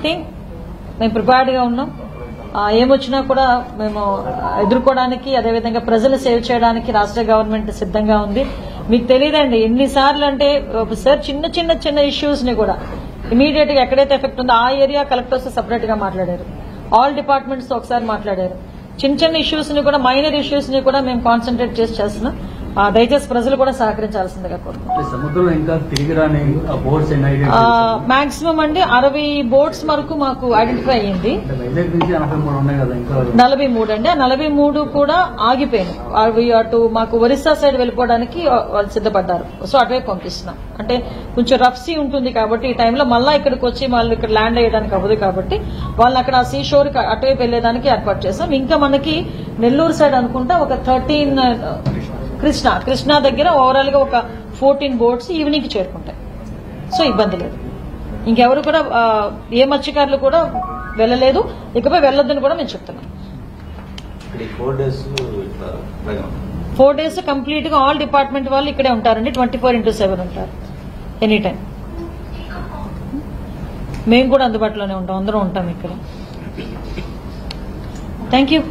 Anything మేము ప్రిపేర్డ్గా ఉన్నాం. ఏమొచ్చినా కూడా మేము ఎదుర్కోవడానికి, అదేవిధంగా ప్రజలు సేవ్ చేయడానికి రాష్ట్ర గవర్నమెంట్ సిద్ధంగా ఉంది. మీకు తెలియదండి ఎన్నిసార్లు అంటే సార్ చిన్న చిన్న చిన్న ఇష్యూస్ ని కూడా ఇమీడియట్ గా ఎక్కడైతే ఎఫెక్ట్ ఉందో ఆ ఏరియా కలెక్టర్స్ సెపరేట్ గా మాట్లాడారు, ఆల్ డిపార్ట్మెంట్స్ ఒకసారి మాట్లాడారు. చిన్న చిన్న ఇష్యూస్ ని కూడా, మైనర్ ఇష్యూస్ ని కూడా మేము కాన్సన్ట్రేట్ చేసి చేస్తున్నాం. దయచేసి ప్రజలు కూడా సహకరించాల్సిందిగా కోరుతున్నాం. సముద్రంలో ఇంకా తిరిగి రాని బోట్స్ మాక్సిమం అండి 60 బోట్స్ వరకు మాకు ఐడెంటిఫై అయ్యింది. 43 అండి. ఆ 43 కూడా ఆగిపోయినాయి. అవి అటు మాకు ఒరిస్సా సైడ్ వెళ్ళిపోవడానికి వాళ్ళు సిద్ధపడ్డారు. సో అటువైపు పంపిస్తున్నాం. అంటే కొంచెం రఫ్ సీ ఉంటుంది కాబట్టి ఈ టైంలో మళ్ళా ఇక్కడికి వచ్చి వాళ్ళు ఇక్కడ ల్యాండ్ అయ్యడానికి అవ్వదు కాబట్టి వాళ్ళు అక్కడ సీ షోర్ అటువైపు వెళ్లేదానికి ఏర్పాటు చేస్తాం. ఇంకా మనకి నెల్లూరు సైడ్ అనుకుంటా ఒక 13 కృష్ణా దగ్గర ఓవరాల్ గా ఒక 14 బోట్స్ ఈవినింగ్ చేరుకుంటాయి. సో ఇబ్బంది లేదు. ఇంకెవరు కూడా ఏ మత్స్యకారులు కూడా వెళ్ళలేదు, ఇకపై వెళ్ళొద్దని కూడా మేము చెప్తున్నాం. 4 days కంప్లీట్ గా ఆల్ డిపార్ట్మెంట్ వాళ్ళు ఇక్కడే ఉంటారండి. 24/7 ఉంటారు ఎనీ టైం. మేము కూడా అందుబాటులోనే ఉంటాం, అందరం ఉంటాం ఇక్కడ. Thank you.